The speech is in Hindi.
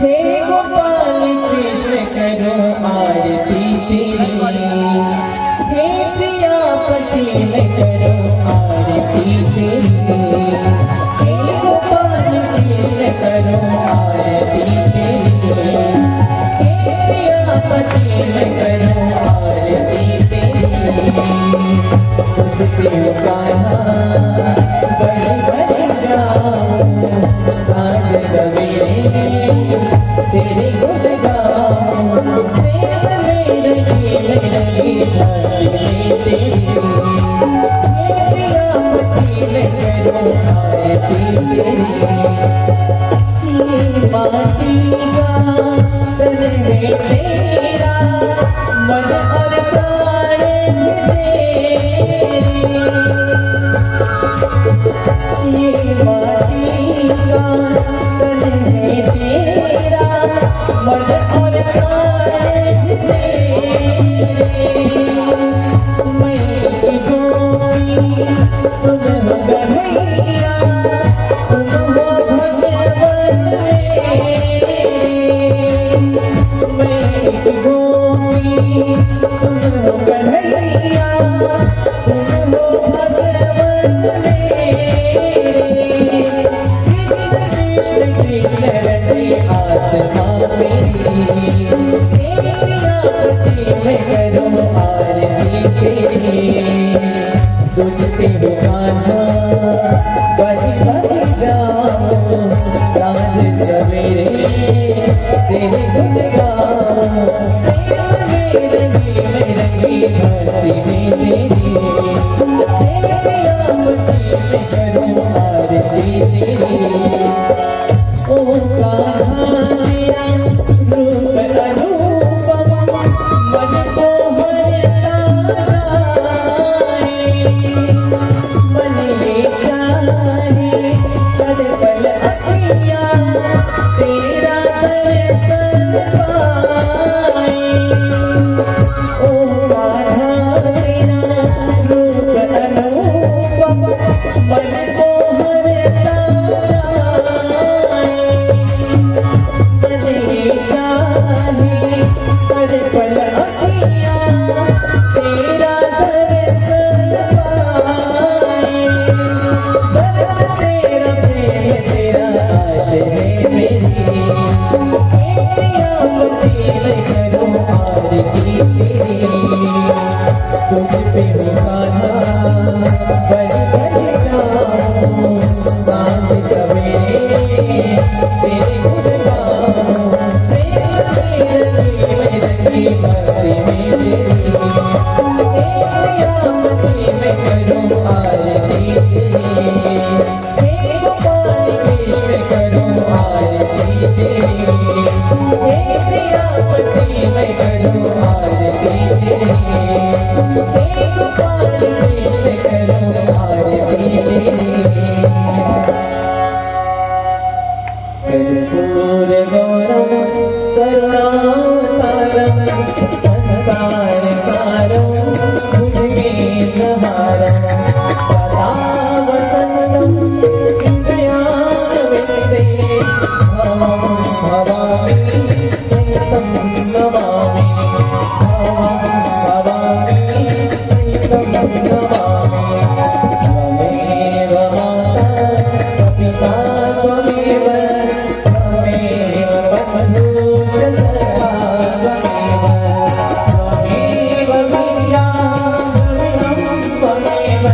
हे गोपाल कृष्ण करो आरती तेरी, हे प्रिया पटेल करो आरती तेरी, हे गोपाल कृष्ण करो आरती तेरी, हे प्रिया पटेल करो आरती तेरी। तुझसे गाना बड़े बड़े गाऊं साँझ सवेरे तेरे गुण गाऊं, प्रेम में रंगी रंगी धरती तेरी, हे प्रिया पटेल करो आरती तेरी। ये मासी का तन में तेरा मन और प्राण तेरी, ये मासी का तन में तेरा मन और प्राण तेरे। मैं की गोरी तुम हो कन्हैया, तुम हो भगवान मैं की गोरी तुम हो कन्हैया, तुम हो भगवान कृष्ण कृष्ण रटे आत्मा मेरी, हे प्रिया पटेल करो आरती तेरी। तुझसे गाना बड़ी बड़ी गाऊं साँझ सवेरे तेरे गुण गाऊं, प्रेम में रंगी भक्ति में तेरी, हे प्रिया पटेल करो आरती तेरी। ओ कान्हा तेरा रूप अनुपम मन को हरता जाए, मन ले जाए पल पल अखियाँ तेरा दर्शन पाए। ओ कान्हा तेरा रूप अनुपम मन को हरता जाए, मन ले जाए पल पल अखियाँ तेरा दर्शन पाए। बरस तेरा प्रेम तेरा आश्रय मेरी, हे प्रिया पटेल करो आरती तेरी। तुझ पे गाना बज बज गाऊं साँझ सवेरे तेरे गुण गाऊं, प्रेम में रंगी भक्ति में तेरी, हे प्रिया पटेल करो आरती तेरी, हे गोपाल कृष्ण करो आरती तेरी, हे प्रिया पटेल करो आरती तेरी, हे गोपाल कृष्ण करो आरती तेरी। कर्पूर गौरम करुणावतारम संसार सारम भुजगे सहारम, सदा वसंतम हृदयारविंदे भवं भवामि सहितं नमामि, भवं भवामि सहितं नमामि। त्वमेव माता च पिता त्वमेव, त्वमेव बन्धुः च सखा त्वमेव, त्वमेव विद्या द्रविणं त्वमेव,